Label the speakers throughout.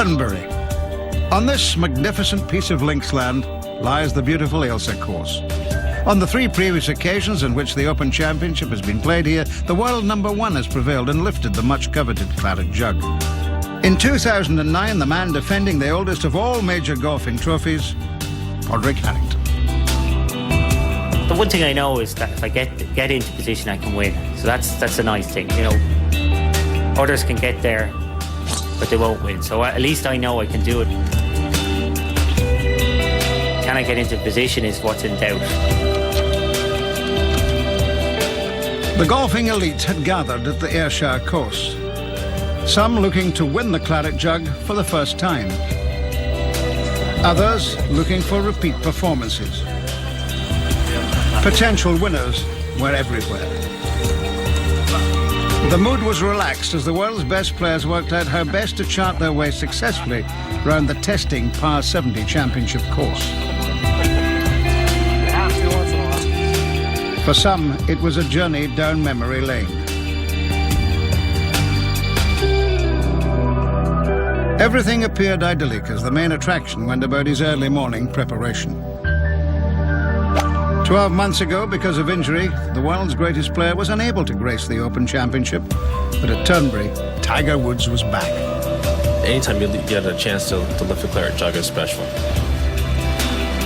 Speaker 1: Turnberry. On this magnificent piece of links land lies the beautiful Ailsa course. On the 3 previous occasions in which the Open Championship has been played here, the world #1 has prevailed and lifted the much-coveted claret jug. In 2009, the man defending the oldest of all major golfing trophies, Padraig Harrington.
Speaker 2: The one thing I know is that if I get into position, I can win. So that's a nice thing, you know. Others can get there, but they won't win. So at least I know I can do it. Can I get into position is what's in doubt.
Speaker 1: The golfing elite had gathered at the Ayrshire course. Some looking to win the claret jug for the first time. Others looking for repeat performances. Potential winners were everywhere. The mood was relaxed as the world's best players worked out how best to chart their way successfully round the testing Par 70 Championship course. For some, it was a journey down memory lane. Everything appeared idyllic as the main attraction went about his early morning preparation. 12 months ago, because of injury, the world's greatest player was unable to grace the Open Championship. But at Turnberry, Tiger Woods was back.
Speaker 3: Anytime you get a chance to lift the claret jug is special.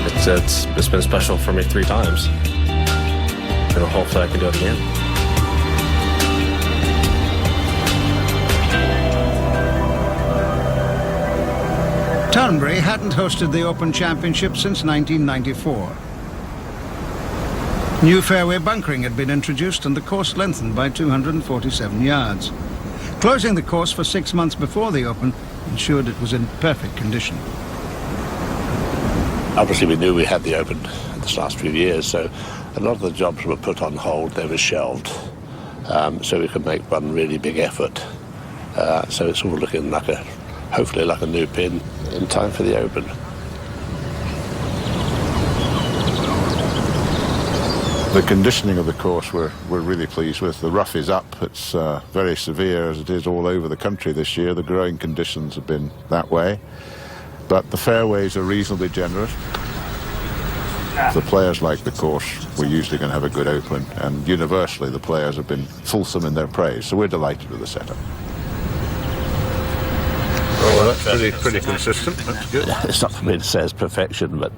Speaker 3: It's been special for me 3 times. And hopefully I can do it again.
Speaker 1: Turnberry hadn't hosted the Open Championship since 1994. New fairway bunkering had been introduced and the course lengthened by 247 yards. Closing the course for 6 months before the Open ensured it was in perfect condition.
Speaker 4: Obviously we knew we had the Open in the last few years, so a lot of the jobs were put on hold, they were shelved, so we could make one really big effort. So it's all looking like hopefully like a new pin in time for the Open.
Speaker 5: The conditioning of the course we're really pleased with. The rough is up. It's very severe as it is all over the country this year. The growing conditions have been that way. But the fairways are reasonably generous. The players like the course. We're usually going to have a good Open, and universally the players have been fulsome in their praise. So we're delighted with the setup.
Speaker 4: Well, that's pretty consistent. That's good. It's not for me to say it's perfection, but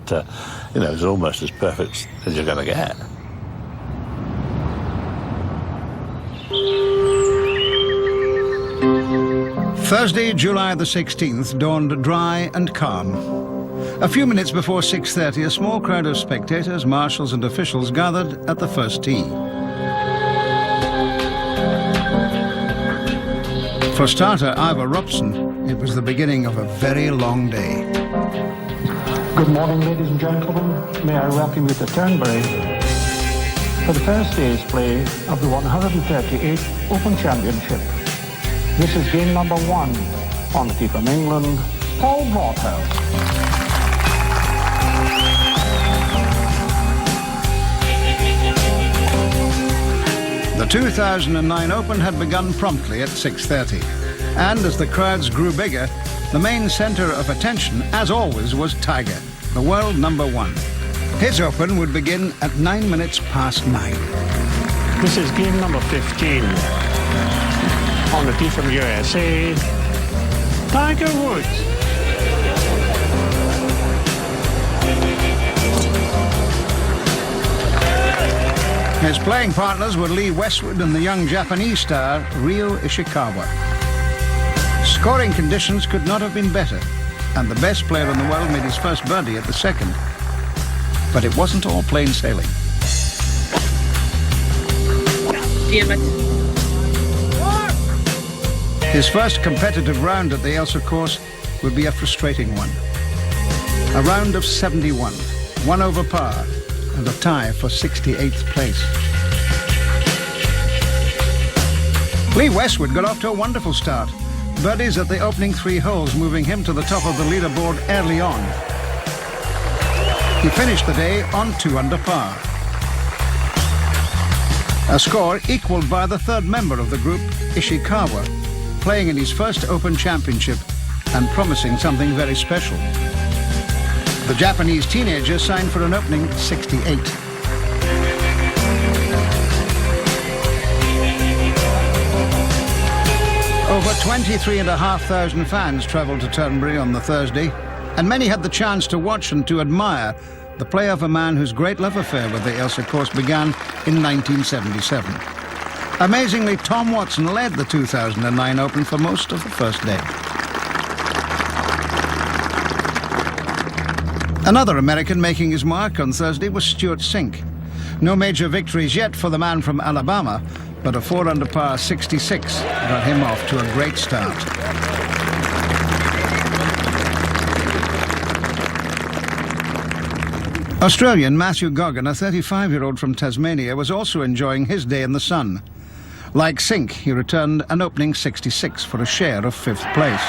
Speaker 4: you know, it's almost as perfect as you're going to get.
Speaker 1: Thursday, July the 16th, dawned dry and calm. A few minutes before 6:30, a small crowd of spectators, marshals and officials gathered at the first tee. For starter Ivor Robson, it was the beginning of a very long day.
Speaker 6: Good morning, ladies and gentlemen. May I welcome you to Turnberry for the first day's play of the 138th Open Championship. This is game number 1 on the tee from England, Paul Broadhouse.
Speaker 1: The 2009 Open had begun promptly at 6:30. And as the crowds grew bigger, the main centre of attention, as always, was Tiger, the world #1. His Open would begin at 9 minutes past 9.
Speaker 6: This is game number 15 on the tee from USA, Tiger Woods.
Speaker 1: His playing partners were Lee Westwood and the young Japanese star, Ryo Ishikawa. Scoring conditions could not have been better, and the best player in the world made his first birdie at the second. But it wasn't all plain sailing.
Speaker 7: Damn it.
Speaker 1: His first competitive round at the Ailsa course would be a frustrating one. A round of 71, 1 over par, and a tie for 68th place. Lee Westwood got off to a wonderful start. Birdies at the opening 3 holes, moving him to the top of the leaderboard early on. He finished the day on 2 under par. A score equalled by the third member of the group, Ishikawa, playing in his first Open Championship and promising something very special. The Japanese teenager signed for an opening 68. Over 23,500 fans travelled to Turnberry on the Thursday, and many had the chance to watch and to admire the play of a man whose great love affair with the Ailsa course began in 1977. Amazingly, Tom Watson led the 2009 Open for most of the first day. Another American making his mark on Thursday was Stewart Cink. No major victories yet for the man from Alabama, but a 4-under par 66 got him off to a great start. Australian Matthew Goggin, a 35-year-old from Tasmania, was also enjoying his day in the sun. Like Cink, he returned an opening 66 for a share of 5th place.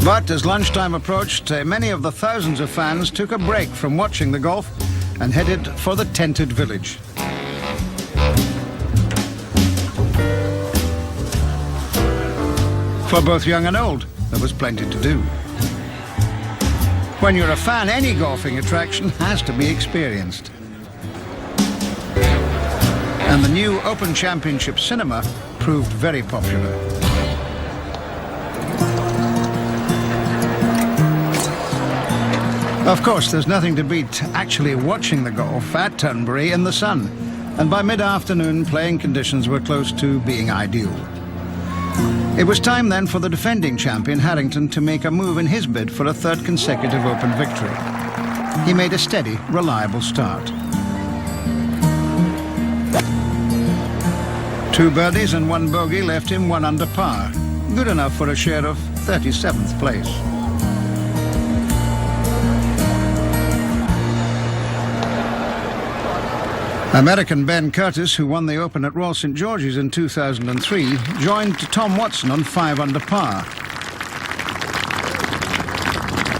Speaker 1: But as lunchtime approached, many of the thousands of fans took a break from watching the golf and headed for the tented village. For both young and old, there was plenty to do. When you're a fan, any golfing attraction has to be experienced. And the new Open Championship cinema proved very popular. Of course, there's nothing to beat actually watching the golf at Turnberry in the sun, and by mid-afternoon, playing conditions were close to being ideal. It was time then for the defending champion, Harrington, to make a move in his bid for a 3rd consecutive Open victory. He made a steady, reliable start. 2 birdies and 1 bogey left him 1 under par, good enough for a share of 37th place. American Ben Curtis, who won the Open at Royal St George's in 2003, joined Tom Watson on 5 under par.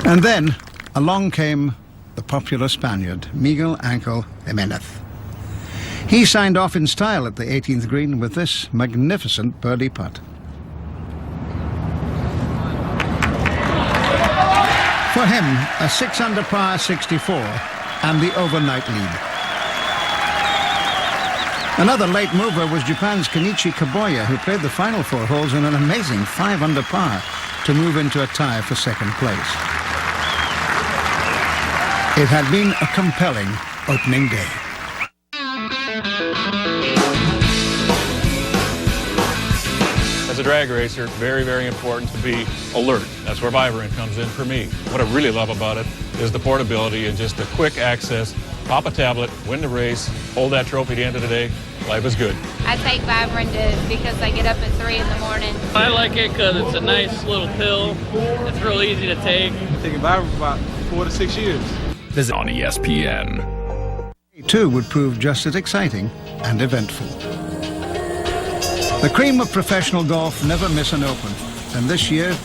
Speaker 1: And then along came the popular Spaniard, Miguel Ángel Jiménez. He signed off in style at the 18th green with this magnificent birdie putt. For him, a 6 under par 64 and the overnight lead. Another late mover was Japan's Kenichi Kaboya, who played the final 4 holes in an amazing 5 under par to move into a tie for 2nd place. It had been a compelling opening day.
Speaker 8: As a drag racer, very, very important to be alert. That's where Vibrant comes in for me. What I really love about it is the portability and just the quick access. Pop a tablet, win the race, hold that trophy at the end of the day. Life is good.
Speaker 9: I take Vibrant because I get up at 3 in the morning.
Speaker 10: I like it because it's a nice little pill. It's real easy to take.
Speaker 11: I've taken Vibrant for about 4 to 6 years.
Speaker 12: Visit on ESPN.
Speaker 1: It too would prove just as exciting and eventful. The cream of professional golf never miss an Open, and this year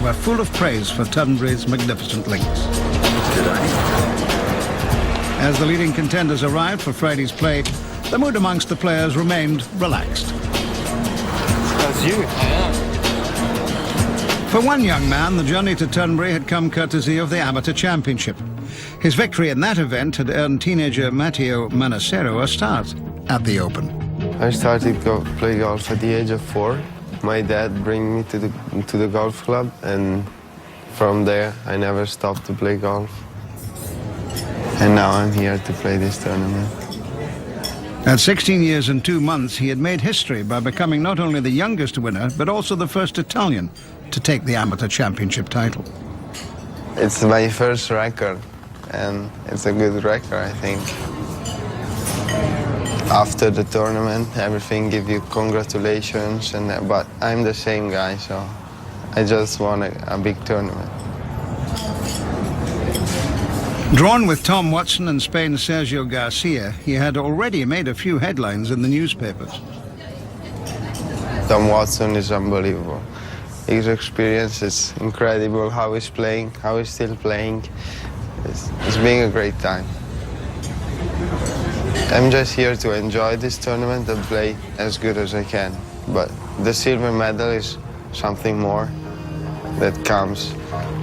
Speaker 1: we're full of praise for Turnberry's magnificent links. As the leading contenders arrived for Friday's play, the mood amongst the players remained relaxed.
Speaker 11: That's you.
Speaker 1: For one young man, the journey to Turnberry had come courtesy of the Amateur Championship. His victory in that event had earned teenager Matteo Manacero a start at the Open.
Speaker 13: I started to play golf at the age of 4. My dad bring me to the golf club, and from there I never stopped to play golf. And now I'm here to play this tournament.
Speaker 1: At 16 years and 2 months, he had made history by becoming not only the youngest winner, but also the first Italian to take the Amateur Championship title.
Speaker 13: It's my first record, and it's a good record, I think. After the tournament, everything gives you congratulations, but I'm the same guy, so I just won a big tournament.
Speaker 1: Drawn with Tom Watson and Spain's Sergio Garcia, he had already made a few headlines in the newspapers.
Speaker 13: Tom Watson is unbelievable. His experience is incredible, how he's playing, how he's still playing. It's been a great time. I'm just here to enjoy this tournament and play as good as I can. But the silver medal is something more that comes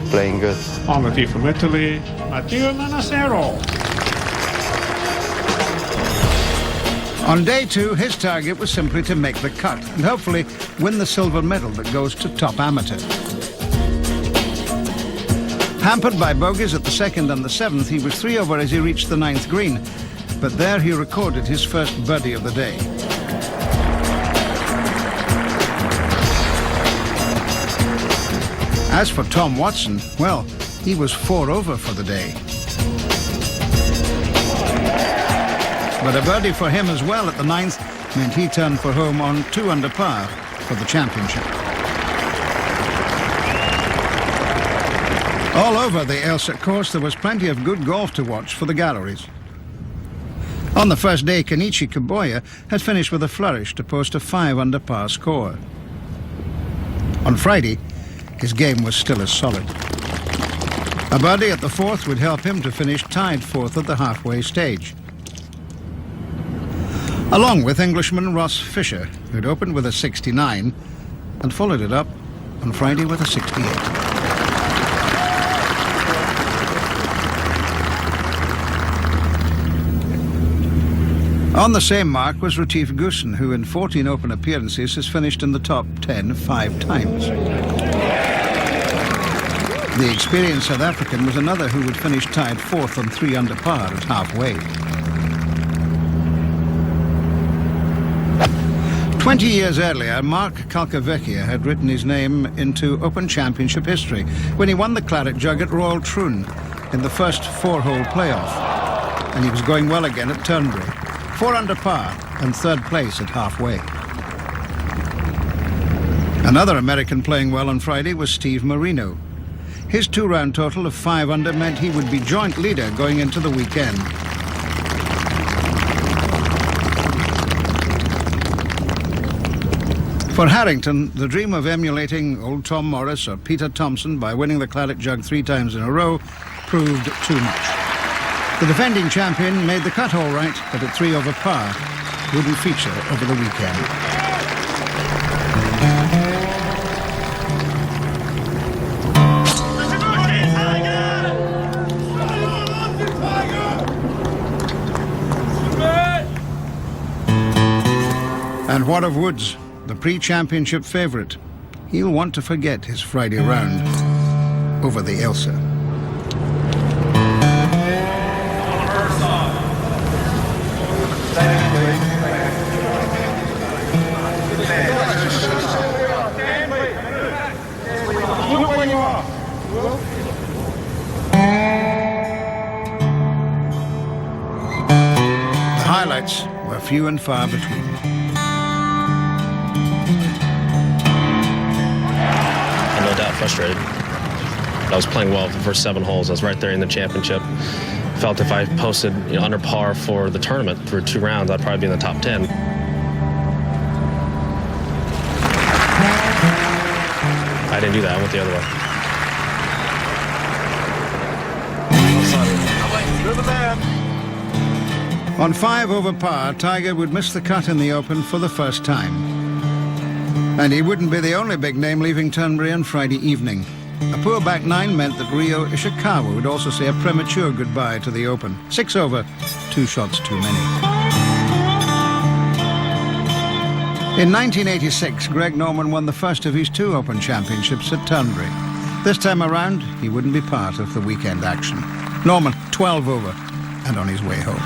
Speaker 13: playing good.
Speaker 6: On the tee from Italy, Matteo Manassero.
Speaker 1: On day 2, his target was simply to make the cut and hopefully win the silver medal that goes to top amateur. Hampered by bogeys at the 2nd and the 7th, he was 3 over as he reached the 9th green, but there he recorded his first birdie of the day. As for Tom Watson, well, he was 4 over for the day. But a birdie for him as well at the 9th meant he turned for home on 2 under par for the championship. All over the Ailsa course, there was plenty of good golf to watch for the galleries. On the first day, Kenichi Koboya had finished with a flourish to post a 5 under par score. On Friday, his game was still as solid. A birdie at the 4th would help him to finish tied 4th at the halfway stage, along with Englishman Ross Fisher, who'd opened with a 69 and followed it up on Friday with a 68. On the same mark was Retief Goosen, who in 14 Open appearances has finished in the top 10 5 times. The experienced South African was another who would finish tied 4th on 3 under par at halfway. 20 years earlier, Mark Calcavecchia had written his name into Open Championship history when he won the Claret Jug at Royal Troon in the first 4-hole playoff. And he was going well again at Turnberry, 4 under par and 3rd place at halfway. Another American playing well on Friday was Steve Marino. His 2-round total of 5 under meant he would be joint leader going into the weekend. For Harrington, the dream of emulating old Tom Morris or Peter Thompson by winning the Claret Jug 3 times in a row proved too much. The defending champion made the cut all right, but at 3 over par, wouldn't feature over the weekend. And what of Woods, the pre-championship favourite? He'll want to forget his Friday round over the Ailsa. The highlights were few and far between.
Speaker 3: I'm no doubt frustrated. I was playing well for the first 7 holes. I was right there in the championship. Felt if I posted under par for the tournament through 2 rounds, I'd probably be in the top 10. I didn't do that. I went the other way.
Speaker 1: On 5 over par, Tiger would miss the cut in the Open for the first time. And he wouldn't be the only big name leaving Turnberry on Friday evening. A poor back 9 meant that Ryo Ishikawa would also say a premature goodbye to the Open. 6 over, 2 shots too many. In 1986, Greg Norman won the first of his 2 Open championships at Turnberry. This time around, he wouldn't be part of the weekend action. Norman, 12 over, and on his way home.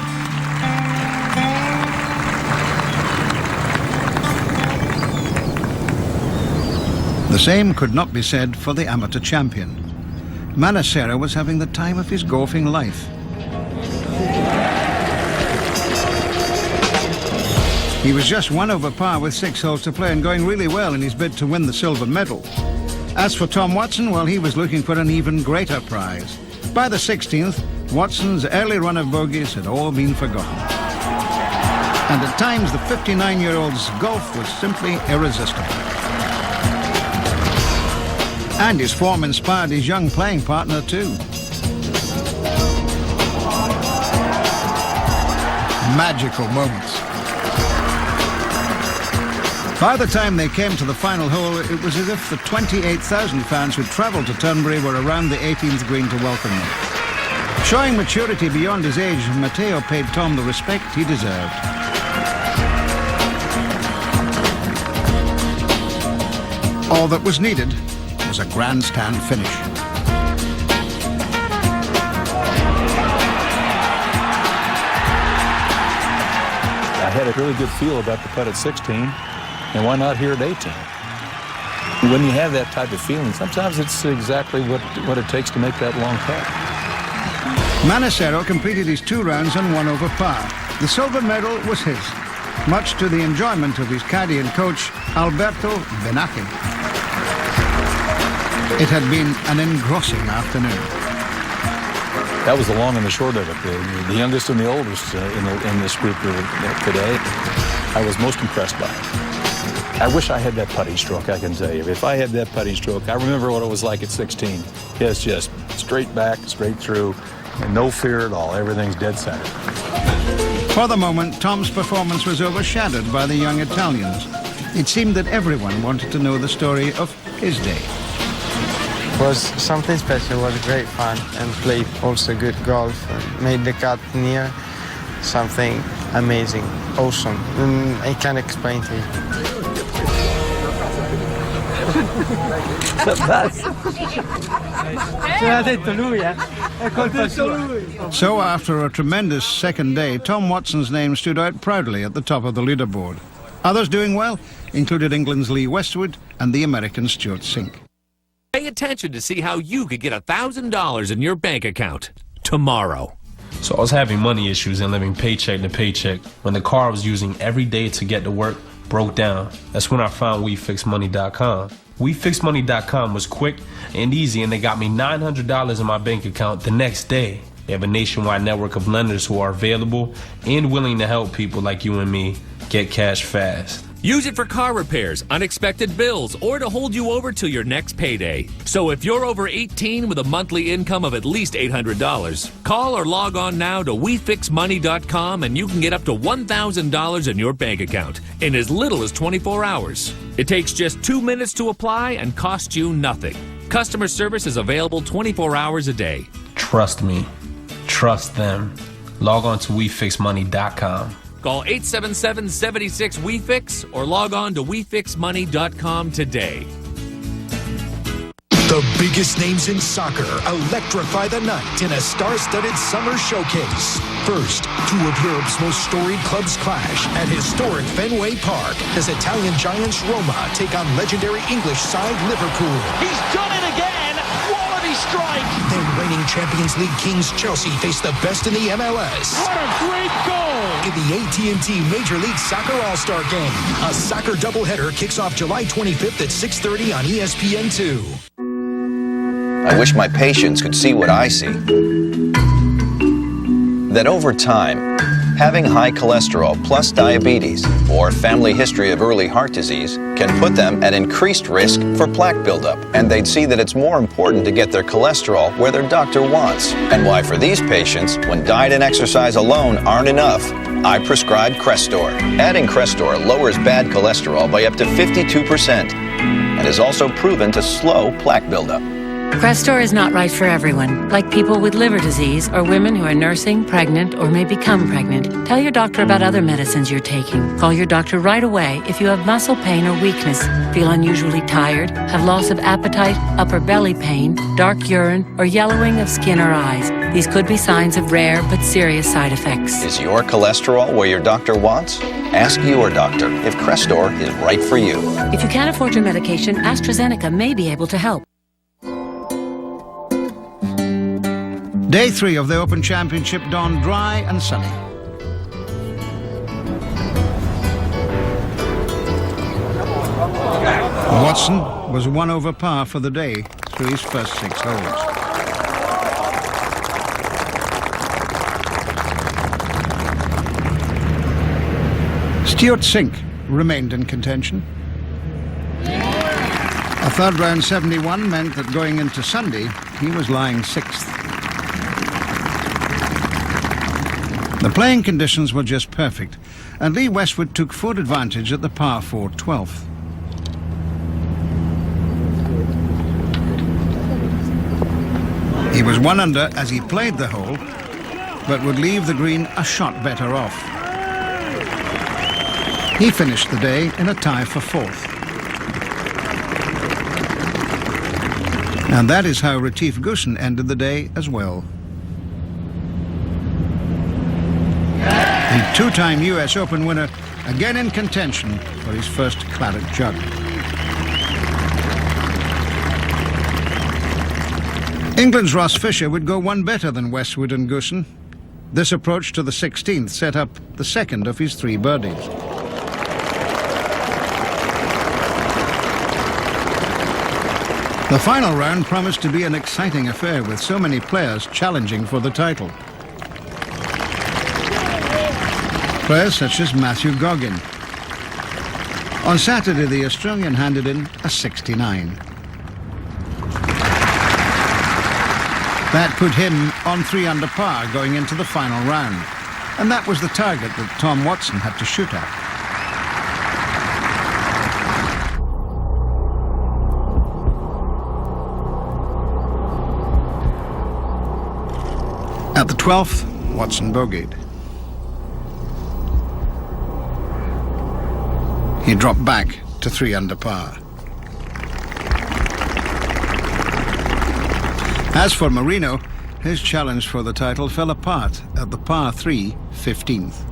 Speaker 1: The same could not be said for the amateur champion. Manassero was having the time of his golfing life. He was just 1 over par with 6 holes to play and going really well in his bid to win the silver medal. As for Tom Watson, well, he was looking for an even greater prize. By the 16th, Watson's early run of bogeys had all been forgotten. And at times, the 59-year-old's golf was simply irresistible. And his form inspired his young playing partner too. magical moments. By the time they came to the final hole, it was as if the 28,000 fans who'd travelled to Turnberry were around the 18th green to welcome them. Showing maturity beyond his age, Matteo paid Tom the respect he deserved. All that was needed was a grandstand finish.
Speaker 14: I had a really good feel about the putt at 16, and why not here at 18? When you have that type of feeling, sometimes it's exactly what it takes to make that long putt.
Speaker 1: Manacero completed his 2 rounds and won over par. The silver medal was his, much to the enjoyment of his caddy and coach, Alberto Benacchi. It had been an engrossing afternoon.
Speaker 14: That was the long and the short of it. The youngest and the oldest in this group today. I was most impressed by it. I wish I had that putting stroke, I can tell you. If I had that putting stroke, I remember what it was like at 16. It's just straight back, straight through, and no fear at all. Everything's dead center.
Speaker 1: For the moment, Tom's performance was overshadowed by the young Italians. It seemed that everyone wanted to know the story of his day.
Speaker 13: It was something special, it was great fun, and played also good golf, and made the cut near, something amazing, awesome, I can't explain to you.
Speaker 1: So after a tremendous second day, Tom Watson's name stood out proudly at the top of the leaderboard. Others doing well included England's Lee Westwood and the American Stewart Cink.
Speaker 12: Pay attention to see how you could get $1,000 in your bank account tomorrow.
Speaker 15: So I was having money issues and living paycheck to paycheck when the car I was using every day to get to work broke down. That's when I found WeFixMoney.com. WeFixMoney.com was quick and easy, and they got me $900 in my bank account the next day. They have a nationwide network of lenders who are available and willing to help people like you and me get cash fast.
Speaker 12: Use it for car repairs, unexpected bills, or to hold you over till your next payday. So if you're over 18 with a monthly income of at least $800, call or log on now to WeFixMoney.com and you can get up to $1,000 in your bank account in as little as 24 hours. It takes just 2 minutes to apply and costs you nothing. Customer service is available 24 hours a day.
Speaker 15: Trust me. Trust them. Log on to WeFixMoney.com.
Speaker 12: Call 877-76-WeFix or log on to WeFixMoney.com today.
Speaker 16: The biggest names in soccer electrify the night in a star-studded summer showcase. First, 2 of Europe's most storied clubs clash at historic Fenway Park as Italian giants Roma take on legendary English side Liverpool.
Speaker 17: He's done it again! Quality strike!
Speaker 16: Then reigning Champions League kings Chelsea face the best in the MLS.
Speaker 17: What a great goal!
Speaker 16: In the AT&T Major League Soccer All-Star Game, a soccer doubleheader kicks off July 25th at 6:30 on ESPN2.
Speaker 18: I wish my patients could see what I see. That over time, having high cholesterol plus diabetes or family history of early heart disease can put them at increased risk for plaque buildup. And they'd see that it's more important to get their cholesterol where their doctor wants. And why for these patients, when diet and exercise alone aren't enough, I prescribe Crestor. Adding Crestor lowers bad cholesterol by up to 52% and is also proven to slow plaque buildup.
Speaker 19: Crestor is not right for everyone, like people with liver disease or women who are nursing, pregnant, or may become pregnant. Tell your doctor about other medicines you're taking. Call your doctor right away if you have muscle pain or weakness, feel unusually tired, have loss of appetite, upper belly pain, dark urine, or yellowing of skin or eyes. These could be signs of rare but serious side effects.
Speaker 18: Is your cholesterol where your doctor wants? Ask your doctor if Crestor is right for you.
Speaker 19: If you can't afford your medication, AstraZeneca may be able to help.
Speaker 1: Day 3 of the Open Championship dawned dry and sunny. Watson was 1 over par for the day through his first 6 holes. Stewart Cink remained in contention. A third round 71 meant that going into Sunday, he was lying 6th. The playing conditions were just perfect, and Lee Westwood took full advantage at the par 4 12th. He was 1 under as he played the hole, but would leave the green a shot better off. He finished the day in a tie for 4th. And that is how Retief Goosen ended the day as well. The two-time US Open winner again in contention for his first claret jug. England's Ross Fisher would go one better than Westwood and Goosen. This approach to the 16th set up the second of his 3 birdies. The final round promised to be an exciting affair with so many players challenging for the title. Players such as Matthew Goggin. On Saturday, the Australian handed in a 69. That put him on 3 under par going into the final round, and that was the target that Tom Watson had to shoot at. At the 12th, Watson bogeyed. He dropped back to 3 under par. As for Marino, his challenge for the title fell apart at the par 3 15th.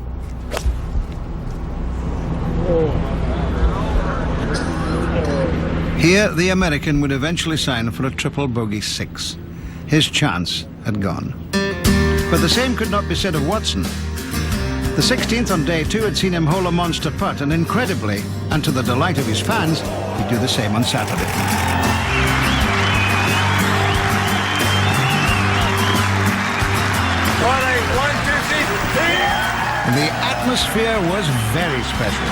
Speaker 1: Here, the American would eventually sign for a triple bogey 6. His chance had gone. But the same could not be said of Watson. The 16th on day 2 had seen him hole a monster putt, and incredibly, and to the delight of his fans, he'd do the same on Saturday. The atmosphere was very special.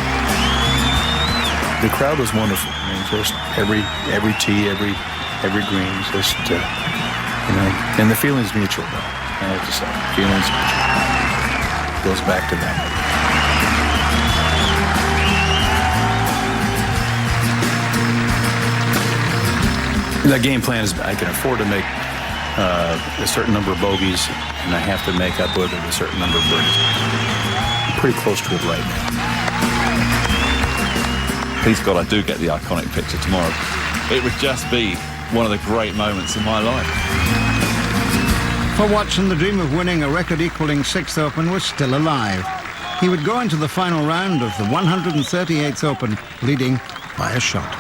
Speaker 14: The crowd was wonderful. I mean, just every tee, every green, just you know, and the feeling's mutual. Though I have to say, feeling's mutual. Goes back to that. The game plan is I can afford to make a certain number of bogeys, and I have to make up with it a certain number of birdies. I'm pretty close to it right now.
Speaker 20: Please God, I do get the iconic picture tomorrow. It would just be one of the great moments in my life.
Speaker 1: For Watson, the dream of winning a record-equaling 6th Open was still alive. He would go into the final round of the 138th Open, leading by a shot.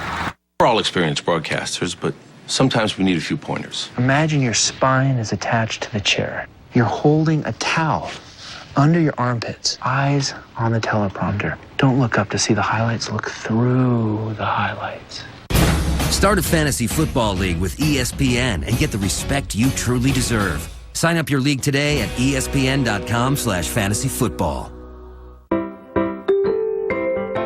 Speaker 21: We're all experienced broadcasters, but sometimes we need a few pointers.
Speaker 22: Imagine your spine is attached to the chair. You're holding a towel under your armpits, eyes on the teleprompter. Don't look up to see the highlights, look through the highlights.
Speaker 23: Start a fantasy football league with ESPN and get the respect you truly deserve. Sign up your league today at espn.com/fantasyfootball.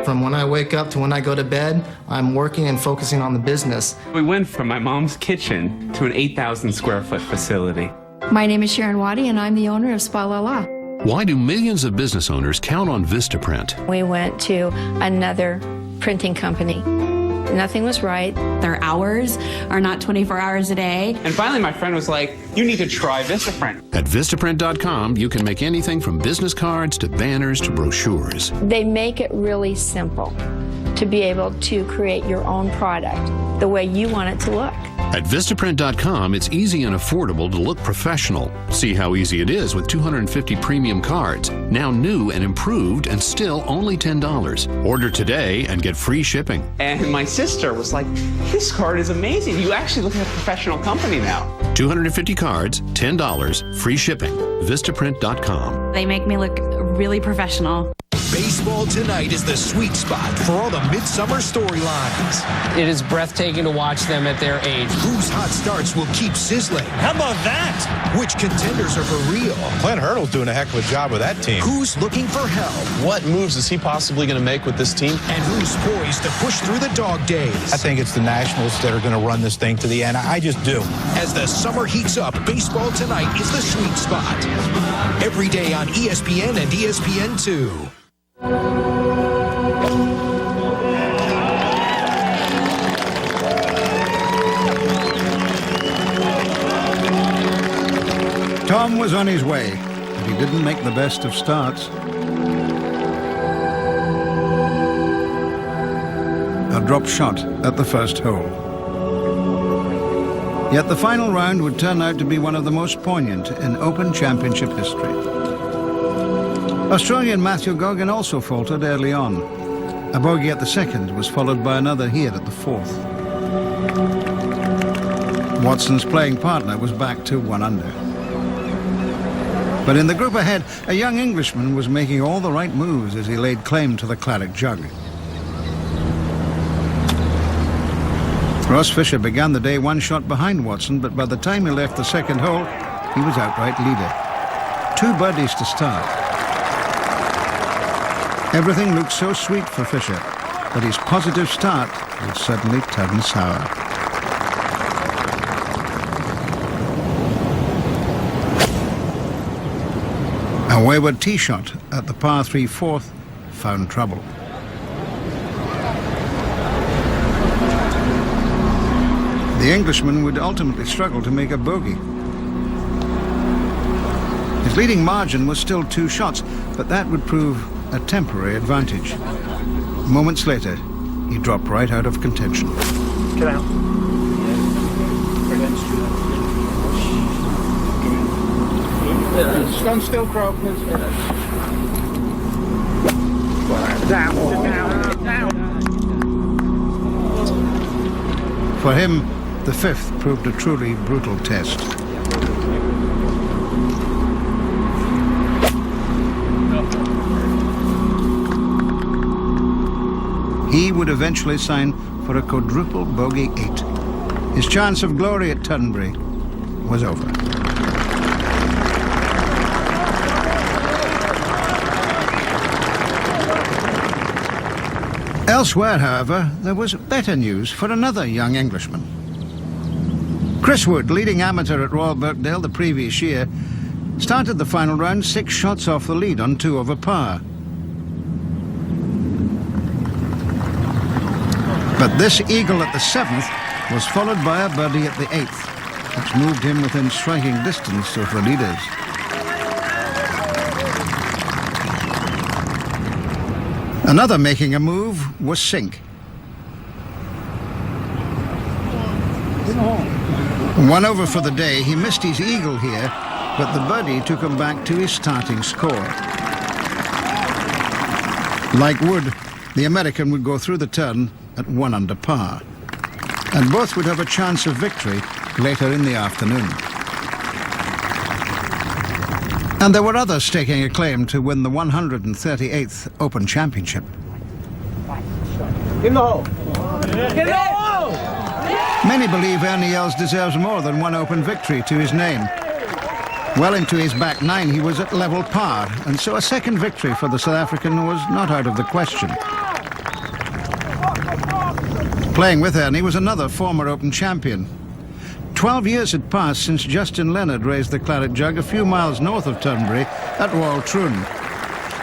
Speaker 24: From when I wake up to when I go to bed, I'm working and focusing on the business.
Speaker 25: We went from my mom's kitchen to an 8,000 square foot facility.
Speaker 26: My name is Sharon Waddy, and I'm the owner of Spa La La.
Speaker 27: Why do millions of business owners count on Vistaprint?
Speaker 26: We went to another printing company. Nothing was right.
Speaker 28: Their hours are not 24 hours a day.
Speaker 25: And finally, my friend was like, you need to try Vistaprint.
Speaker 27: At Vistaprint.com, you can make anything from business cards to banners to brochures.
Speaker 26: They make it really simple to be able to create your own product the way you want it to look.
Speaker 27: At Vistaprint.com, it's easy and affordable to look professional. See how easy it is with 250 premium cards, now new and improved and still only $10. Order today and get free shipping.
Speaker 25: And my sister was like, this card is amazing. You actually look like a professional company now.
Speaker 27: 250 cards, $10, free shipping. Vistaprint.com.
Speaker 28: They make me look really professional.
Speaker 16: Baseball Tonight is the sweet spot for all the midsummer storylines.
Speaker 29: It is breathtaking to watch them at their age.
Speaker 16: Whose hot starts will keep sizzling?
Speaker 29: How about that?
Speaker 16: Which contenders are for real?
Speaker 30: Clint Hurdle's doing a heck of a job with that team.
Speaker 16: Who's looking for help?
Speaker 3: What moves is he possibly going to make with this team?
Speaker 16: And who's poised to push through the dog days?
Speaker 30: I think it's the Nationals that are going to run this thing to the end. I just do.
Speaker 16: As the summer heats up, Baseball Tonight is the sweet spot. Every day on ESPN and ESPN2.
Speaker 1: Tom was on his way, but he didn't make the best of starts. A drop shot at the first hole. Yet the final round would turn out to be one of the most poignant in Open Championship history. Australian Matthew Goggin also faltered early on. A bogey at the second was followed by another here at the fourth. Watson's playing partner was back to 1 under. But in the group ahead, a young Englishman was making all the right moves as he laid claim to the claret jug. Ross Fisher began the day 1 shot behind Watson, but by the time he left the second hole, he was outright leader. 2 birdies to start. Everything looked so sweet for Fisher, but his positive start would suddenly turn sour. A wayward tee shot at the par 3 fourth found trouble. The Englishman would ultimately struggle to make a bogey. His leading margin was still 2 shots, but that would prove a temporary advantage. Moments later, he dropped right out of contention.
Speaker 24: Get out. Stand still, Crow, please. Down.
Speaker 1: For him, the 5th proved a truly brutal test. He would eventually sign for a quadruple bogey 8. His chance of glory at Turnberry was over. Elsewhere, however, there was better news for another young Englishman. Chris Wood, leading amateur at Royal Birkdale the previous year, started the final round 6 shots off the lead on 2 over par. But this eagle at the 7th was followed by a birdie at the 8th, which moved him within striking distance of the leaders. Another making a move was Cink. 1 over for the day. He missed his eagle here, but the birdie took him back to his starting score. Like Wood, the American would go through the turn at 1 under par, and both would have a chance of victory later in the afternoon. And there were others staking a claim to win the 138th Open Championship.
Speaker 24: In the hole. Get in the hole!
Speaker 1: Many believe Ernie Els deserves more than 1 Open victory to his name. Well into his back 9, he was at level par, and so a second victory for the South African was not out of the question. Playing with Ernie was another former Open champion. 12 years had passed since Justin Leonard raised the claret jug a few miles north of Turnberry at Royal Troon.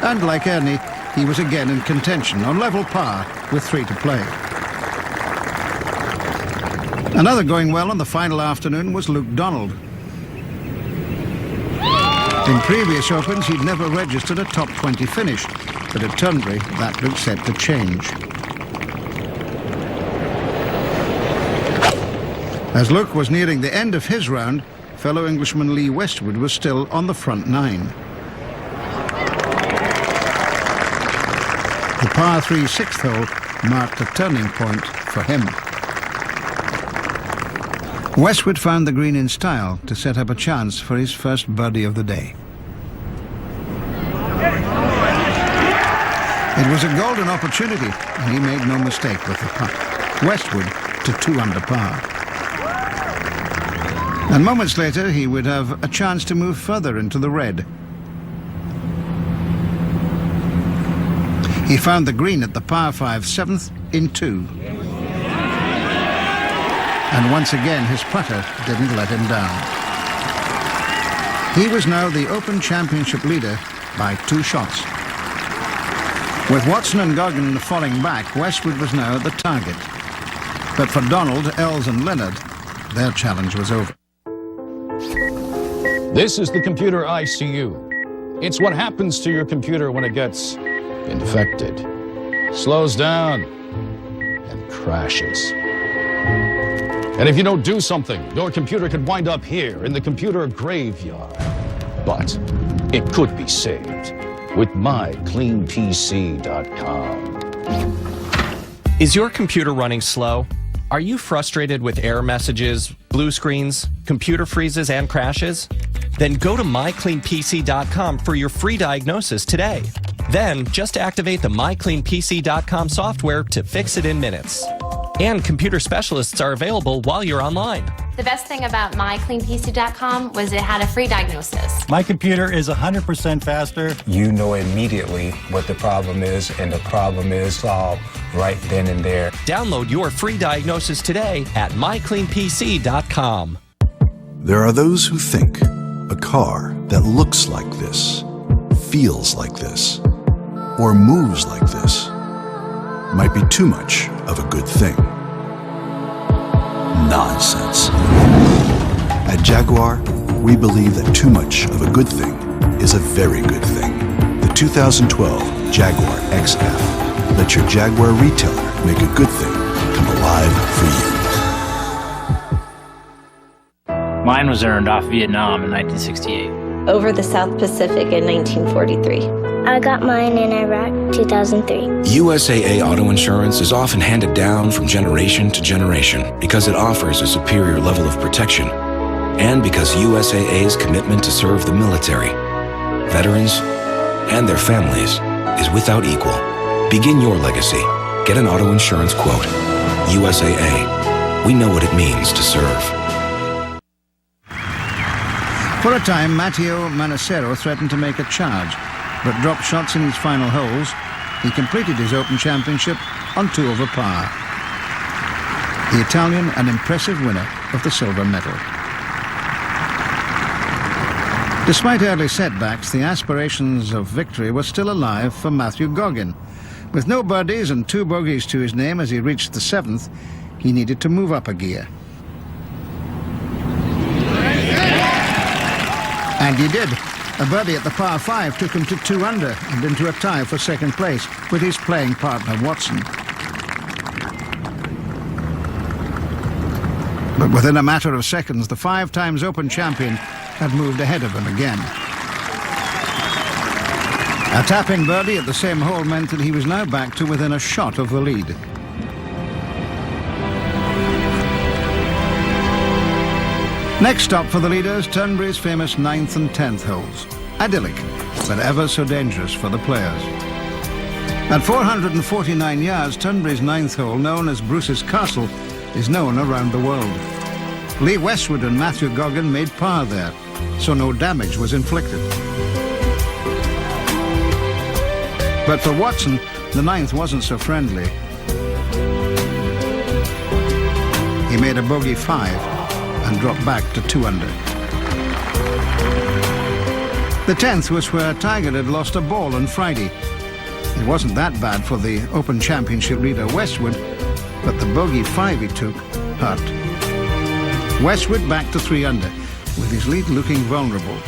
Speaker 1: And like Ernie, he was again in contention on level par with 3 to play. Another going well on the final afternoon was Luke Donald. In previous Opens, he'd never registered a top 20 finish, but at Turnberry, that looked set to change. As Luke was nearing the end of his round, fellow Englishman Lee Westwood was still on the front 9. The par 3 6th hole marked a turning point for him. Westwood found the green in style to set up a chance for his first birdie of the day. It was a golden opportunity, and he made no mistake with the putt. Westwood to 2 under par. And moments later, he would have a chance to move further into the red. He found the green at the par 5 7th in 2. And once again, his putter didn't let him down. He was now the Open Championship leader by 2 shots. With Watson and Goggin falling back, Westwood was now the target. But for Donald, Els and Leonard, their challenge was over.
Speaker 2: This is the computer ICU. It's what happens to your computer when it gets infected, slows down, and crashes. And if you don't do something, your computer could wind up here in the computer graveyard. But it could be saved with mycleanpc.com.
Speaker 4: Is your computer running slow? Are you frustrated with error messages, blue screens, computer freezes, and crashes? Then go to mycleanpc.com for your free diagnosis today. Then just activate the mycleanpc.com software to fix it in minutes. And computer specialists are available while you're online.
Speaker 5: The best thing about mycleanpc.com was it had a free diagnosis.
Speaker 6: My computer is 100% faster.
Speaker 7: You know immediately what the problem is, and the problem is solved right then and there.
Speaker 4: Download your free diagnosis today at mycleanpc.com.
Speaker 8: There are those who think a car that looks like this, feels like this, or moves like this might be too much of a good thing. Nonsense. At Jaguar, we believe that too much of a good thing is a very good thing. The 2012 Jaguar XF lets your Jaguar retailer make a good thing come alive for you.
Speaker 9: Mine was earned off Vietnam in 1968.
Speaker 10: Over the South Pacific in 1943.
Speaker 11: I got mine in Iraq 2003.
Speaker 13: USAA auto insurance is often handed down from generation to generation because it offers a superior level of protection and because USAA's commitment to serve the military, veterans, and their families is without equal. Begin your legacy. Get an auto insurance quote. USAA. We know what it means to serve.
Speaker 1: For a time, Matteo Manacero threatened to make a charge, but dropped shots in his final holes. He completed his Open Championship on 2 over par. The Italian, an impressive winner of the silver medal. Despite early setbacks, the aspirations of victory were still alive for Matthew Goggin. With no birdies and 2 bogeys to his name as he reached the 7th, he needed to move up a gear. And he did. A birdie at the par 5 took him to 2 under and into a tie for second place with his playing partner Watson. But within a matter of seconds, the 5 times Open champion had moved ahead of him again. A tapping birdie at the same hole meant that he was now back to within a shot of the lead. Next stop for the leaders, Turnberry's famous 9th and 10th holes. Idyllic, but ever so dangerous for the players. At 449 yards, Turnberry's 9th hole, known as Bruce's Castle, is known around the world. Lee Westwood and Matthew Goggin made par there, so no damage was inflicted. But for Watson, the 9th wasn't so friendly. He made a bogey 5. And dropped back to 2 under. The 10th was where Tiger had lost a ball on Friday. It wasn't that bad for the Open Championship leader Westwood, but the bogey 5 he took hurt. Westwood back to 3 under, with his lead looking vulnerable.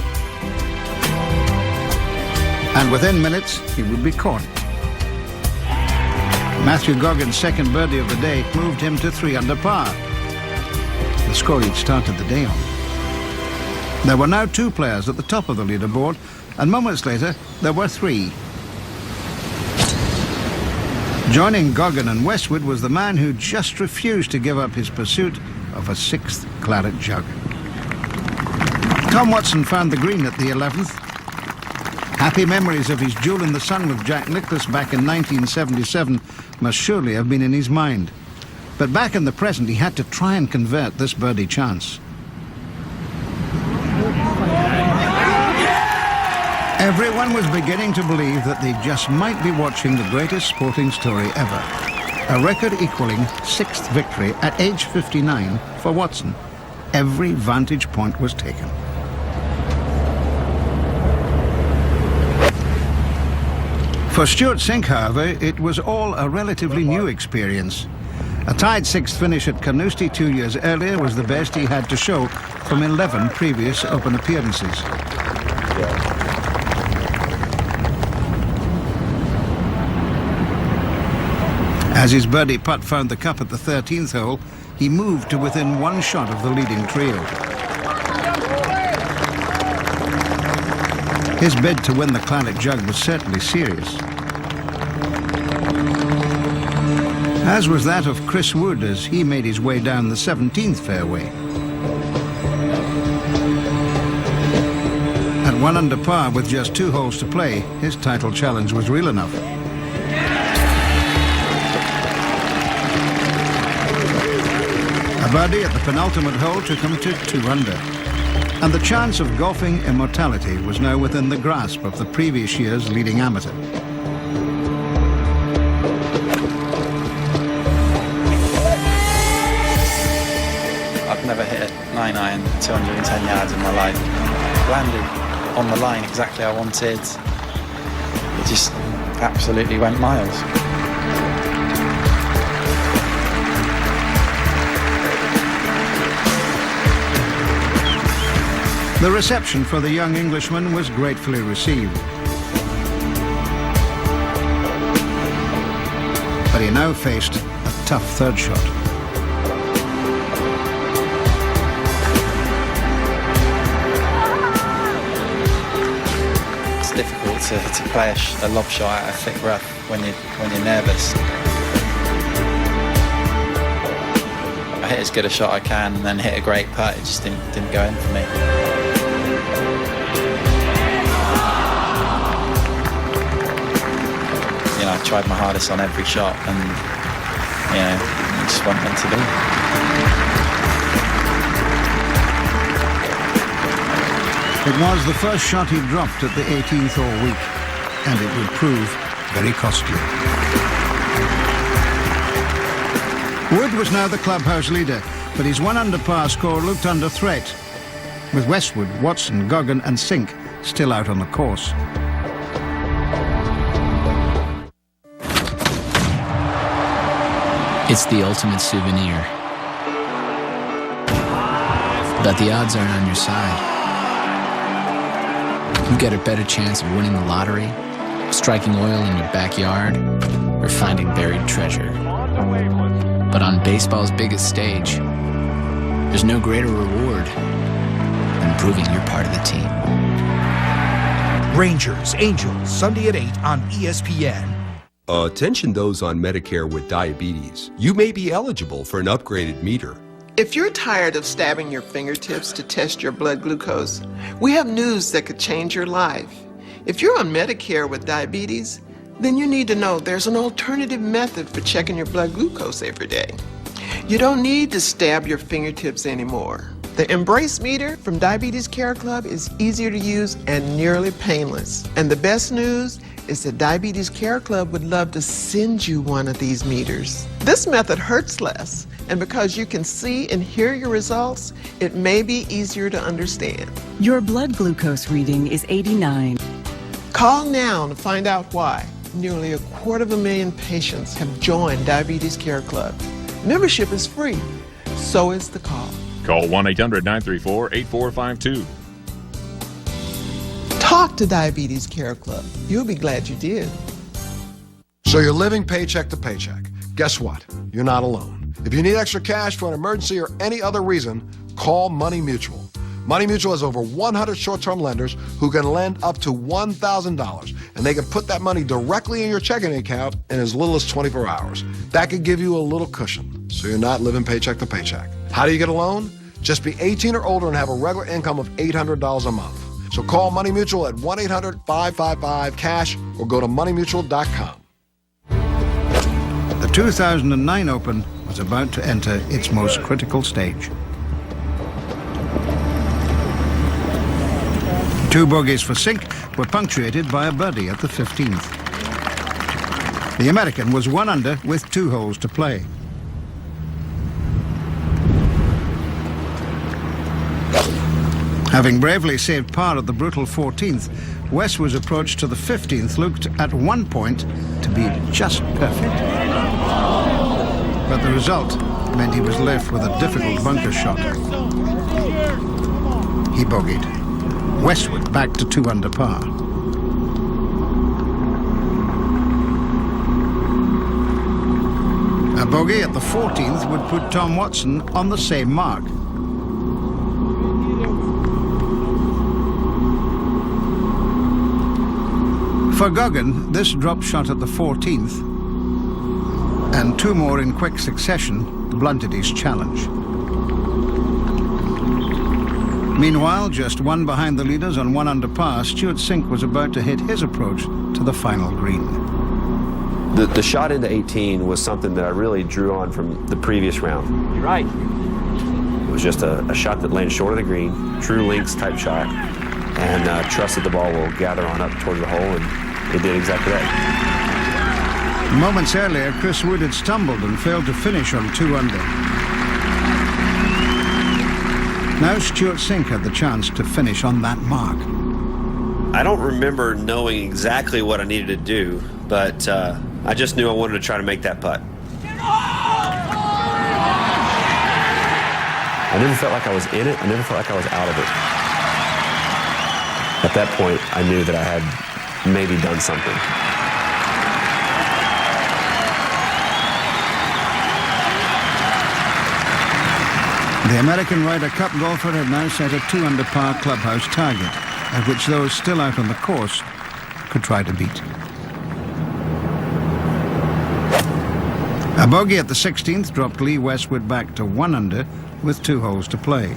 Speaker 1: And within minutes, he would be caught. Matthew Goggin's second birdie of the day moved him to 3 under par. The score he'd started the day on. There were now 2 players at the top of the leaderboard, and moments later, there were 3. Joining Goggin and Westwood was the man who just refused to give up his pursuit of a 6th claret jug. Tom Watson found the green at the 11th. Happy memories of his duel in the sun with Jack Nicklaus back in 1977 must surely have been in his mind. But back in the present, he had to try and convert this birdie chance. Everyone was beginning to believe that they just might be watching the greatest sporting story ever. A record equaling 6th victory at age 59 for Watson. Every vantage point was taken. For Stewart Cink, however, it was all a relatively new experience. A tied sixth finish at Carnoustie 2 years earlier was the best he had to show from 11 previous Open appearances. As his birdie putt found the cup at the 13th hole, he moved to within one shot of the leading trio. His bid to win the Claret Jug was certainly serious. As was that of Chris Wood as he made his way down the 17th fairway. At 1 under par with just 2 holes to play, his title challenge was real enough. A birdie at the penultimate hole took him to 2 under. And the chance of golfing immortality was now within the grasp of the previous year's leading amateur.
Speaker 12: I've never hit a 9-iron 210 yards in my life. Landed on the line exactly I wanted. It just absolutely went miles.
Speaker 1: The reception for the young Englishman was gratefully received. But he now faced a tough third shot.
Speaker 12: It's difficult to play a lob shot at a thick rough when you're nervous. I hit as good a shot I can and then hit a great putt. It just didn't go in for me. You know, I tried my hardest on every shot and, you know, it just wasn't meant to be.
Speaker 1: It was the first shot he dropped at the 18th all week, and it would prove very costly. Wood was now the clubhouse leader, but his 1 under par score looked under threat, with Westwood, Watson, Goggin and Cink still out on the course.
Speaker 14: It's the ultimate souvenir. But the odds aren't on your side. You've got a better chance of winning the lottery, striking oil in your backyard, or finding buried treasure. But on baseball's biggest stage, there's no greater reward than proving you're part of the team.
Speaker 16: Rangers, Angels, Sunday at 8 on ESPN.
Speaker 15: Attention those on Medicare with diabetes. You may be eligible for an upgraded meter.
Speaker 17: If you're tired of stabbing your fingertips to test your blood glucose, we have news that could change your life. If you're on Medicare with diabetes, then you need to know there's an alternative method for checking your blood glucose every day. You don't need to stab your fingertips anymore. The Embrace meter from Diabetes Care Club is easier to use and nearly painless. And the best news is that Diabetes Care Club would love to send you one of these meters. This method hurts less, and because you can see and hear your results, it may be easier to understand.
Speaker 18: Your blood glucose reading is 89.
Speaker 17: Call now to find out why. Nearly 250,000 patients have joined Diabetes Care Club. Membership is free, so is the call.
Speaker 19: Call 1-800-934-8452.
Speaker 17: Talk to Diabetes Care Club. You'll be glad you did.
Speaker 20: So you're living paycheck to paycheck. Guess what? You're not alone. If you need extra cash for an emergency or any other reason, call Money Mutual. Money Mutual has over 100 short-term lenders who can lend up to $1,000, and they can put that money directly in your checking account in as little as 24 hours. That could give you a little cushion, so you're not living paycheck to paycheck. How do you get a loan? Just be 18 or older and have a regular income of $800 a month. So call Money Mutual at 1-800-555-CASH or go to moneymutual.com.
Speaker 1: The 2009 Open was about to enter its most critical stage. 2 bogeys for Cink were punctuated by a birdie at the 15th. The American was 1 under with 2 holes to play. Having bravely saved par at the brutal 14th, Westwood's approach to the 15th looked at one point to be just perfect. But the result meant he was left with a difficult bunker shot. He bogeyed. Westwood back to 2 under par. A bogey at the 14th would put Tom Watson on the same mark. For Goggin, this drop shot at the 14th and 2 more in quick succession blunted his challenge. Meanwhile, just 1 behind the leaders on 1 under par, Stewart Cink was about to hit his approach to the final green.
Speaker 3: The shot into 18 was something that I really drew on from the previous round.
Speaker 19: You're right.
Speaker 3: It was just a shot that landed short of the green, true links type shot, and trusted the ball will gather on up towards the hole, and it did exactly that.
Speaker 1: Moments earlier, Chris Wood had stumbled and failed to finish on 2 under. Now Stewart Cink had the chance to finish on that mark.
Speaker 3: I don't remember knowing exactly what I needed to do, but I just knew I wanted to try to make that putt. I never felt like I was in it. I never felt like I was out of it. At that point, I knew that I had maybe done something.
Speaker 1: The American Ryder Cup golfer had now set a 2 under par clubhouse target, at which those still out on the course could try to beat. A bogey at the 16th dropped Lee Westwood back to 1 under with 2 holes to play.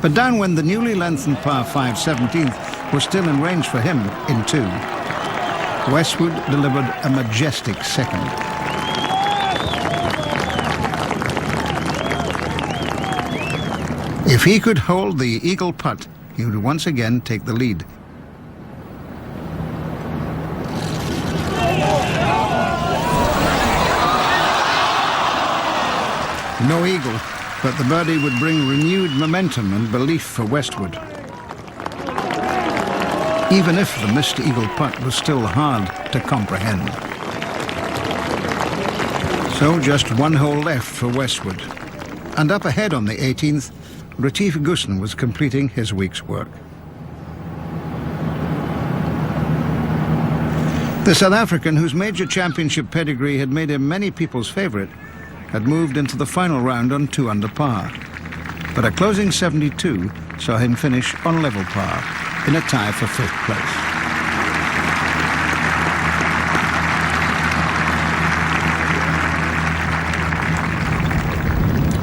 Speaker 1: But downwind, the newly lengthened par 5 17th was still in range for him in 2. Westwood delivered a majestic second. If he could hold the eagle putt, he would once again take the lead. No eagle, but the birdie would bring renewed momentum and belief for Westwood. Even if the missed eagle putt was still hard to comprehend. So just 1 hole left for Westwood. And up ahead on the 18th, Retief Goosen was completing his week's work. The South African, whose major championship pedigree had made him many people's favourite, had moved into the final round on 2 under par. But a closing 72 saw him finish on level par in a tie for 5th place.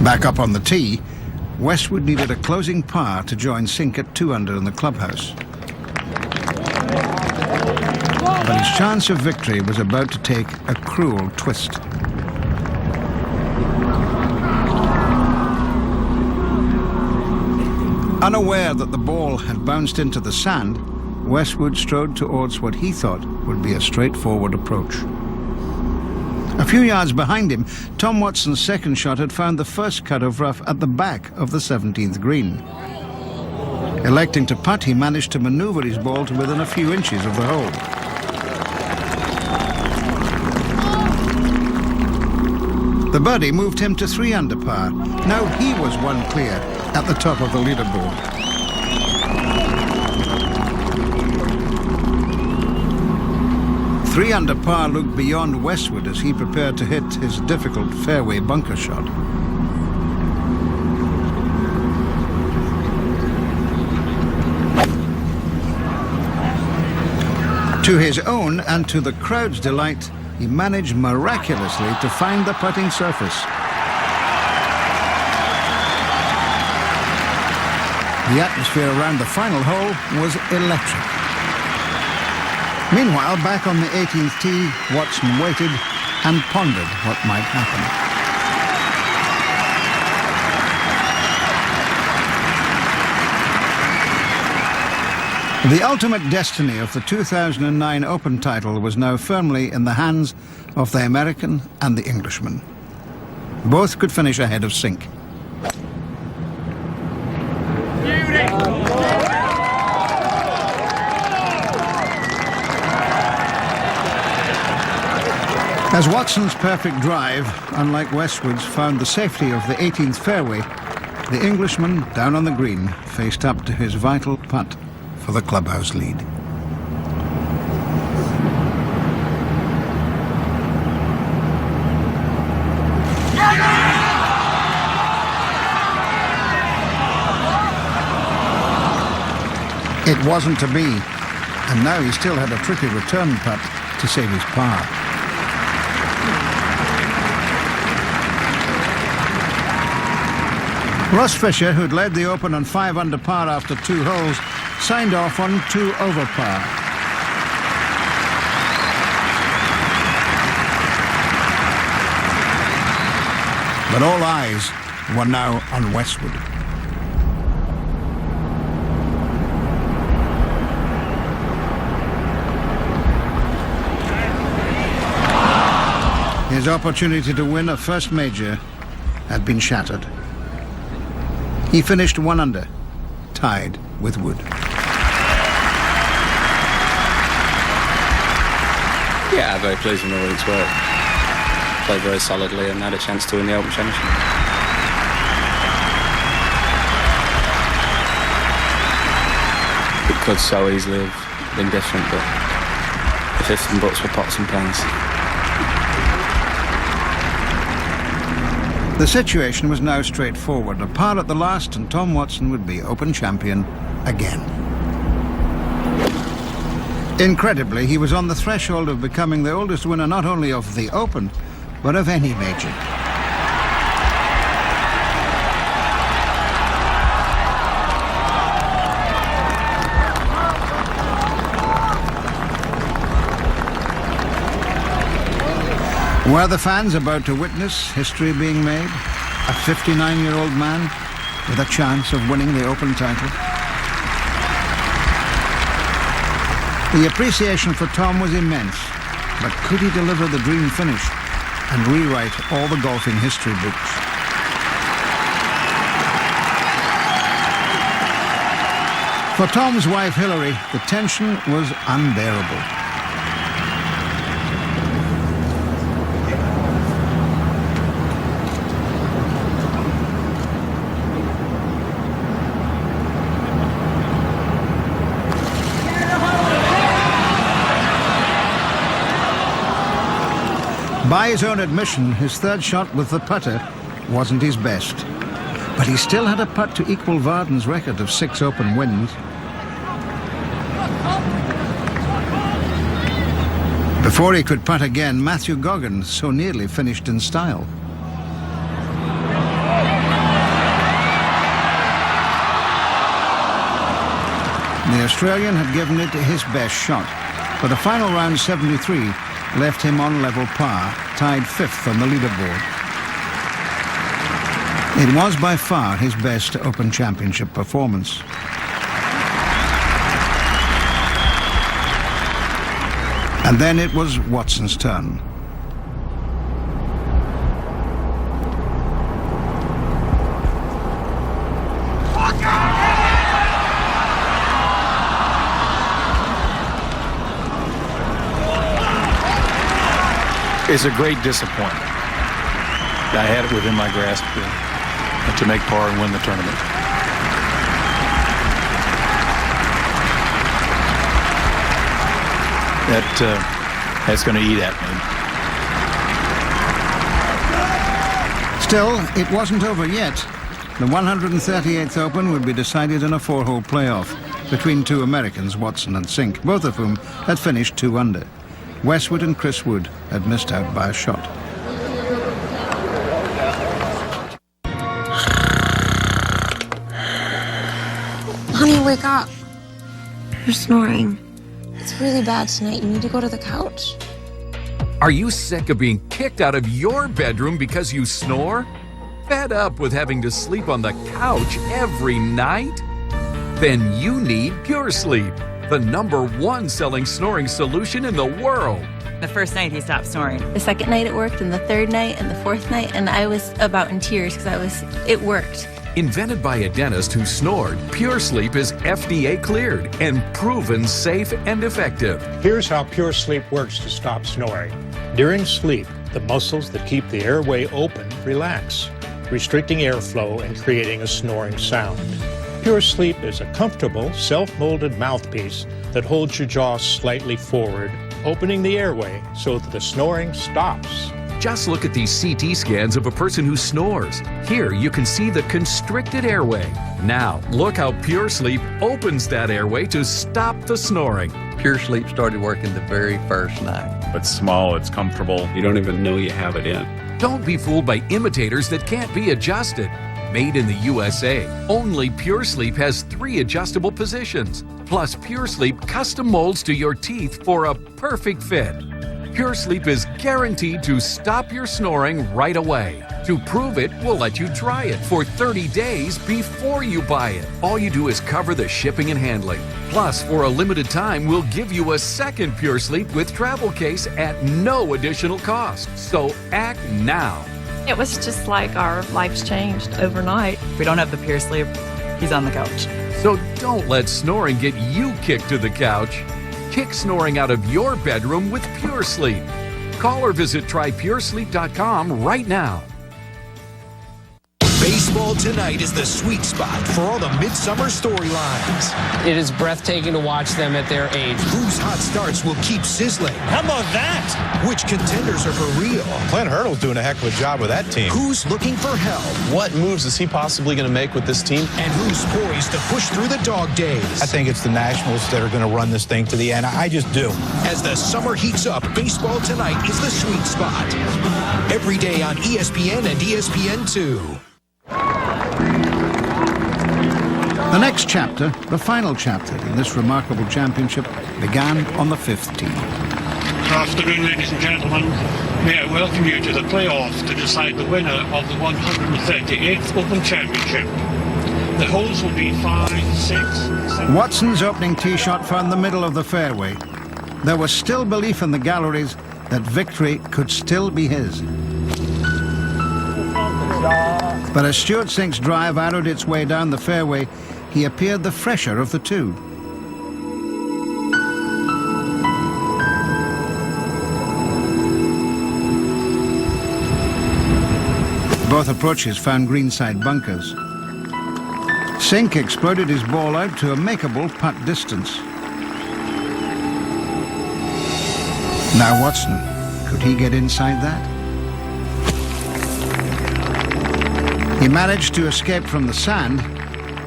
Speaker 1: Back up on the tee, Westwood needed a closing par to join Cink at 2 under in the clubhouse. But his chance of victory was about to take a cruel twist. Unaware that the ball had bounced into the sand, Westwood strode towards what he thought would be a straightforward approach. A few yards behind him, Tom Watson's second shot had found the first cut of rough at the back of the 17th green. Electing to putt, he managed to maneuver his ball to within a few inches of the hole. The birdie moved him to 3 under par. Now he was 1 clear at the top of the leaderboard. Three under par looked beyond Westwood as he prepared to hit his difficult fairway bunker shot. To his own and to the crowd's delight, he managed miraculously to find the putting surface. The atmosphere around the final hole was electric. Meanwhile, back on the 18th tee, Watson waited and pondered what might happen. The ultimate destiny of the 2009 Open title was now firmly in the hands of the American and the Englishman. Both could finish ahead of Cink. As Watson's perfect drive, unlike Westwood's, found the safety of the 18th fairway, the Englishman, down on the green, faced up to his vital putt for the clubhouse lead. It wasn't to be, and now he still had a tricky return putt to save his par. Ross Fisher, who'd led the Open on 5 under par after 2 holes, signed off on 2 over par. But all eyes were now on Westwood. His opportunity to win a first major had been shattered. He finished 1 under, tied with Wood.
Speaker 19: Yeah, very pleased with my week's work. Played very solidly and had a chance to win the Open Championship. It could so easily have been different, but the ifs and buts were pots and pans.
Speaker 1: The situation was now straightforward. A par at the last and Tom Watson would be Open champion again. Incredibly, he was on the threshold of becoming the oldest winner not only of the Open, but of any major. Were the fans about to witness history being made? A 59-year-old man with a chance of winning the Open title? The appreciation for Tom was immense, but could he deliver the dream finish and rewrite all the golfing history books? For Tom's wife Hillary, the tension was unbearable. By his own admission, his third shot with the putter wasn't his best. But he still had a putt to equal Varden's record of 6 Open wins. Before he could putt again, Matthew Goggins so nearly finished in style. The Australian had given it his best shot, but a final round 73 left him on level par, tied 5th on the leaderboard. It was by far his best Open Championship performance. And then it was Watson's turn.
Speaker 21: It's a great disappointment. I had it within my grasp to make par and win the tournament. That's going to eat at me.
Speaker 1: Still, it wasn't over yet. The 138th Open would be decided in a 4-hole playoff between 2 Americans, Watson and Cink, both of whom had finished 2 under. Westwood and Chris Wood had missed out by a shot.
Speaker 22: Honey, wake up. You're snoring. It's really bad tonight. You need to go to the couch.
Speaker 23: Are you sick of being kicked out of your bedroom because you snore? Fed up with having to sleep on the couch every night? Then you need Pure Sleep, the #1 selling snoring solution in the world.
Speaker 25: The first night he stopped snoring.
Speaker 10: The second night it worked, and the third night, and the fourth night, and I was about in tears because it worked.
Speaker 23: Invented by a dentist who snored, Pure Sleep is FDA cleared and proven safe and effective.
Speaker 26: Here's how Pure Sleep works to stop snoring.
Speaker 2: During sleep, the muscles that keep the airway open relax, restricting airflow and creating a snoring sound. Pure Sleep is a comfortable, self-molded mouthpiece that holds your jaw slightly forward, opening the airway so that the snoring stops.
Speaker 23: Just look at these CT scans of a person who snores. Here you can see the constricted airway. Now, look how Pure Sleep opens that airway to stop the snoring.
Speaker 5: Pure Sleep started working the very first night.
Speaker 19: It's small, it's comfortable. You don't even know you have it in.
Speaker 23: Don't be fooled by imitators that can't be adjusted. Made in the USA, only Pure Sleep has 3 adjustable positions. Plus, Pure Sleep custom molds to your teeth for a perfect fit. Pure Sleep is guaranteed to stop your snoring right away. To prove it, we'll let you try it for 30 days before you buy it. All you do is cover the shipping and handling. Plus, for a limited time, we'll give you a second Pure Sleep with travel case at no additional cost. So act now.
Speaker 6: It was just like our lives changed overnight.
Speaker 25: If we don't have the Pure Sleep, he's on the couch.
Speaker 23: So don't let snoring get you kicked to the couch. Kick snoring out of your bedroom with Pure Sleep. Call or visit trypuresleep.com right now.
Speaker 16: Baseball tonight is the sweet spot for all the midsummer storylines.
Speaker 7: It is breathtaking to watch them at their age.
Speaker 16: Whose hot starts will keep sizzling?
Speaker 24: How about that?
Speaker 16: Which contenders are for real?
Speaker 24: Clint Hurdle's doing a heck of a job with that team.
Speaker 16: Who's looking for help?
Speaker 26: What moves is he possibly going to make with this team?
Speaker 16: And who's poised to push through the dog days?
Speaker 24: I think it's the Nationals that are going to run this thing to the end. I just do.
Speaker 16: As the summer heats up, baseball tonight is the sweet spot. Every day on ESPN and ESPN2.
Speaker 1: The next chapter, the final chapter in this remarkable championship, began on the 5th tee.
Speaker 27: Good afternoon, ladies and gentlemen. May I welcome you to the playoff to decide the winner of the 138th Open Championship. The holes will be 5, 6, 7...
Speaker 1: Watson's opening tee shot found the middle of the fairway. There was still belief in the galleries that victory could still be his. But as Stewart Cink's drive arrowed its way down the fairway, he appeared the fresher of the two. Both approaches found greenside bunkers. Cink exploded his ball out to a makeable putt distance. Now Watson, could he get inside that? He managed to escape from the sand,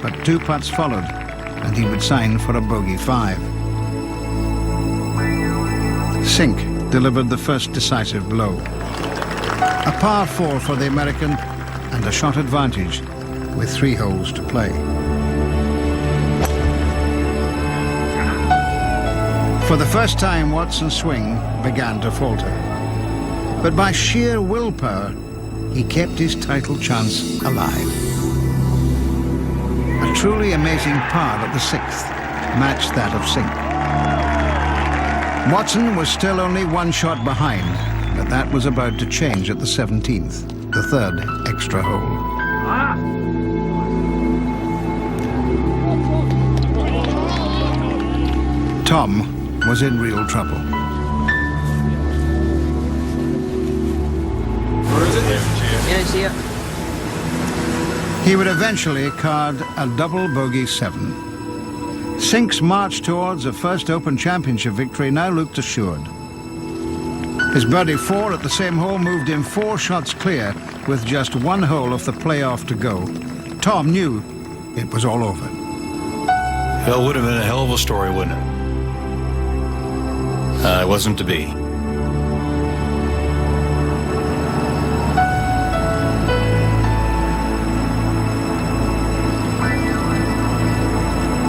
Speaker 1: but 2 putts followed, and he would sign for a bogey 5. Cink delivered the first decisive blow. A par 4 for the American and a shot advantage with 3 holes to play. For the first time, Watson's swing began to falter. But by sheer willpower, he kept his title chance alive. A truly amazing par at the 6th matched that of Cink. Watson was still only 1 shot behind, but that was about to change at the 17th, the 3rd extra hole. Tom was in real trouble.
Speaker 26: Where is it?
Speaker 1: He would eventually card a double bogey 7. Cink's march towards a first Open Championship victory now looked assured. His birdie 4 at the same hole moved him 4 shots clear with just 1 hole of the playoff to go. Tom knew it was all over.
Speaker 24: Well, it would have been a hell of a story, wouldn't it? It wasn't to be.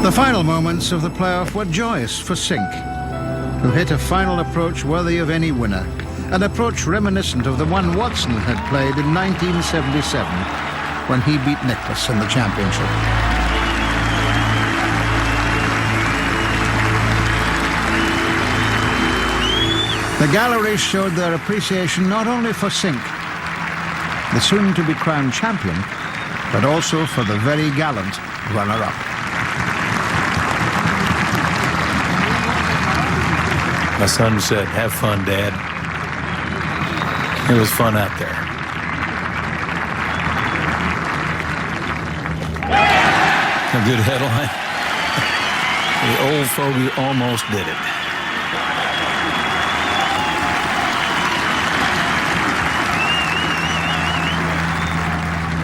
Speaker 1: The final moments of the playoff were joyous for Cink, who hit a final approach worthy of any winner, an approach reminiscent of the one Watson had played in 1977 when he beat Nicklaus in the championship. The gallery showed their appreciation not only for Cink, the soon-to-be crowned champion, but also for the very gallant runner-up.
Speaker 24: My son said, "Have fun, Dad."
Speaker 21: It was fun out there. A good headline. The old fogey almost did it.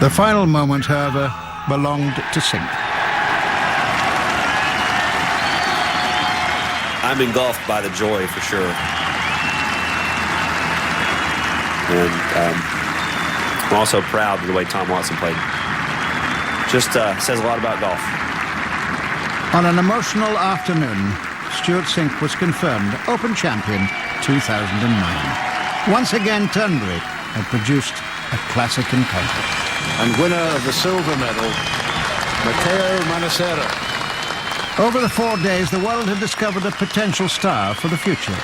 Speaker 1: The final moment, however, belonged to Cink.
Speaker 3: I'm engulfed by the joy for sure. And I'm also proud of the way Tom Watson played. Just says a lot about golf.
Speaker 1: On an emotional afternoon, Stewart Cink was confirmed Open Champion 2009. Once again, Turnberry had produced a classic encounter.
Speaker 4: And winner of the silver medal, Matteo Manassero.
Speaker 1: Over the 4 days, the world had discovered a potential star for the future.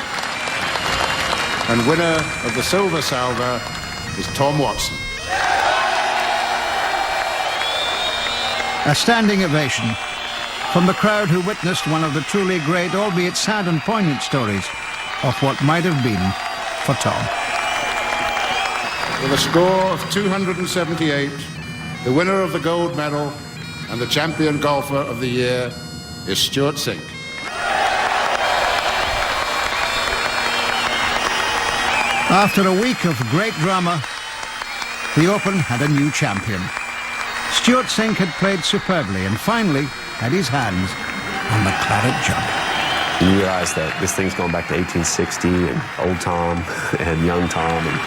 Speaker 4: And winner of the silver salver is Tom Watson.
Speaker 1: A standing ovation from the crowd who witnessed one of the truly great, albeit sad and poignant stories of what might have been for Tom.
Speaker 4: With a score of 278, the winner of the gold medal and the champion golfer of the year is Stewart Cink.
Speaker 1: After a week of great drama, the Open had a new champion. Stewart Cink had played superbly and finally had his hands on the claret jug.
Speaker 3: You realize that this thing's going back to 1860 and old Tom and young Tom, and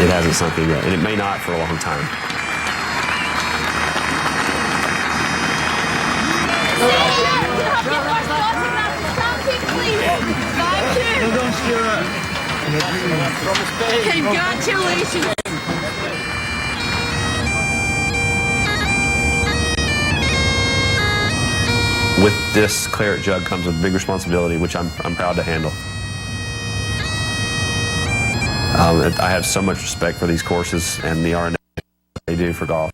Speaker 3: it hasn't sunk in yet, and it may not for a long time.
Speaker 22: Congratulations.
Speaker 3: With this claret jug comes a big responsibility, which I'm proud to handle. I have so much respect for these courses and the R&A they do for golf.